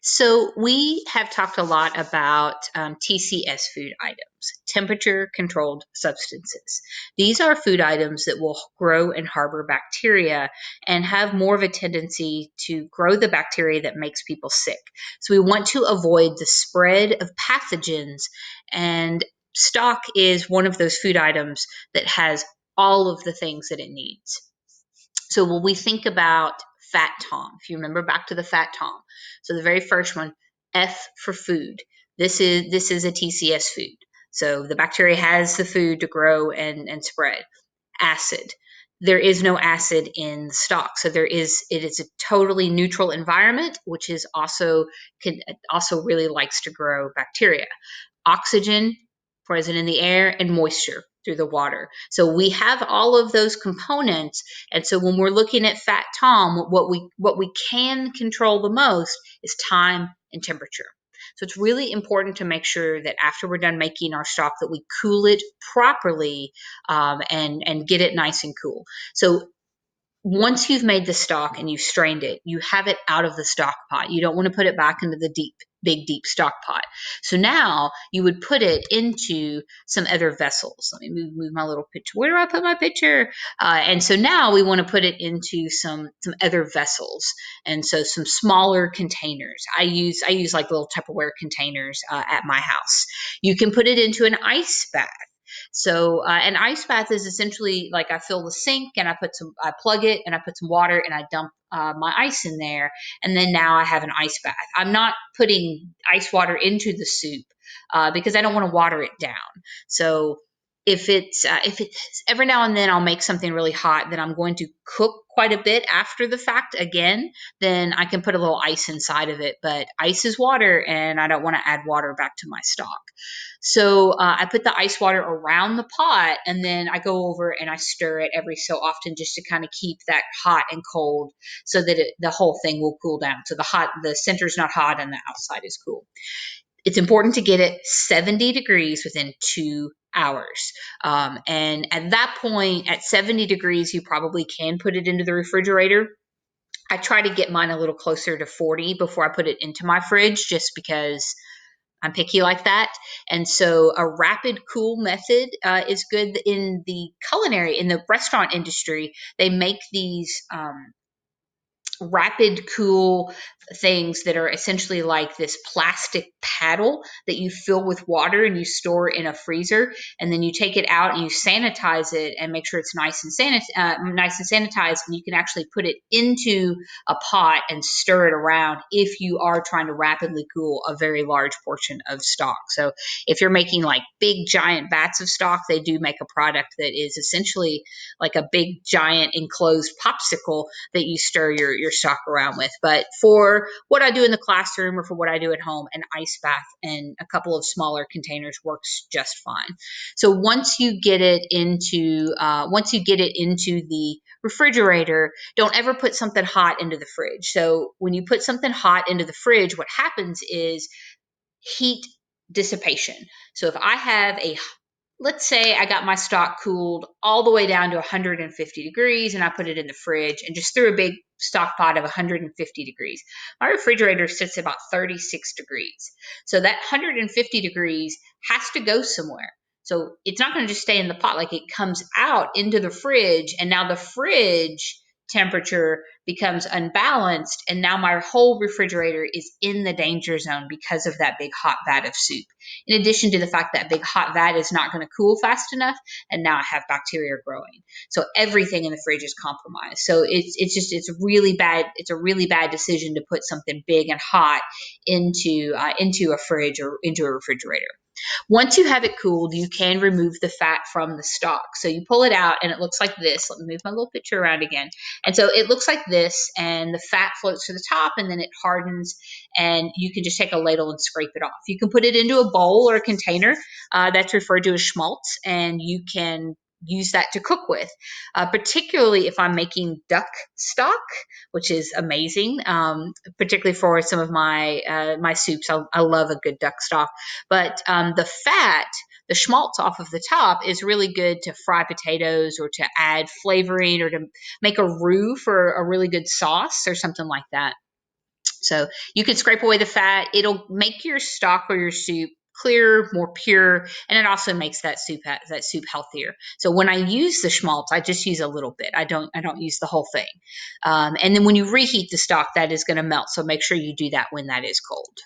So we have talked a lot about TCS food items, temperature controlled substances. These are food items that will grow and harbor bacteria and have more of a tendency to grow the bacteria that makes people sick. So we want to avoid the spread of pathogens, and stock is one of those food items that has all of the things that it needs. So when we think about fat tom, if you remember back to the fat tom, so the very first one, F for food. This is a TCS food. So the bacteria has the food to grow and spread. Acid. There is no acid in the stock. So it is a totally neutral environment, which is also really likes to grow bacteria. Oxygen present in the air, and moisture through the water. So we have all of those components. And so when we're looking at fat tom, what we can control the most is time and temperature. So it's really important to make sure that after we're done making our stock, that we cool it properly, and get it nice and cool. So once you've made the stock and you've strained it, you have it out of the stock pot. You don't want to put it back into the big deep stock pot. So now you would put it into some other vessels. Let me move my little picture. Where do I put my picture? And so now we want to put it into some other vessels, and so some smaller containers. I use like little Tupperware containers at my house. You can put it into an ice bath. So an ice bath is essentially like I fill the sink and I plug it and I put some water and I dump my ice in there, and then now I have an ice bath. I'm not putting ice water into the soup because I don't want to water it down. So if it's every now and then I'll make something really hot that I'm going to cook quite a bit after the fact again, then I can put a little ice inside of it. But ice is water, and I don't want to add water back to my stock. So I put the ice water around the pot, and then I go over and I stir it every so often just to kind of keep that hot and cold, so that the whole thing will cool down. So the center is not hot and the outside is cool. It's important to get it 70 degrees within 2 hours. And at that point, at 70 degrees, you probably can put it into the refrigerator. I try to get mine a little closer to 40 before I put it into my fridge, just because I'm picky like that. And so a rapid cool method is good in the restaurant industry. They make these rapid cool things that are essentially like this plastic paddle that you fill with water and you store in a freezer, and then you take it out and you sanitize it and make sure it's nice and sanitized, and you can actually put it into a pot and stir it around if you are trying to rapidly cool a very large portion of stock. So if you're making like big giant vats of stock, they do make a product that is essentially like a big giant enclosed popsicle that you stir your stock around with. But for what I do in the classroom or for what I do at home, an ice bath and a couple of smaller containers works just fine. So once you get it into the refrigerator, don't ever put something hot into the fridge. So when you put something hot into the fridge, what happens is heat dissipation. So if I have let's say I got my stock cooled all the way down to 150 degrees and I put it in the fridge and just threw a big stock pot of 150 degrees. My refrigerator sits at about 36 degrees. So that 150 degrees has to go somewhere. So it's not going to just stay in the pot. Like, it comes out into the fridge, and now the fridge temperature becomes unbalanced, and now my whole refrigerator is in the danger zone because of that big hot vat of soup. In addition to the fact that big hot vat is not going to cool fast enough, and now I have bacteria growing. So everything in the fridge is compromised. So it's really bad. It's a really bad decision to put something big and hot into a fridge or into a refrigerator. Once you have it cooled, you can remove the fat from the stock. So you pull it out and it looks like this. Let me move my little picture around again. And so it looks like this, and the fat floats to the top and then it hardens, and you can just take a ladle and scrape it off. You can put it into a bowl or a container that's referred to as schmaltz, and you can use that to cook with, particularly if I'm making duck stock, which is amazing, particularly for some of my soups. I love a good duck stock. But the fat, the schmaltz off of the top, is really good to fry potatoes or to add flavoring or to make a roux for a really good sauce or something like that. So you can scrape away the fat. It'll make your stock or your soup clearer, more pure, and it also makes that soup healthier. So when I use the schmaltz, I just use a little bit. I don't use the whole thing. And then when you reheat the stock, that is going to melt. So make sure you do that when that is cold.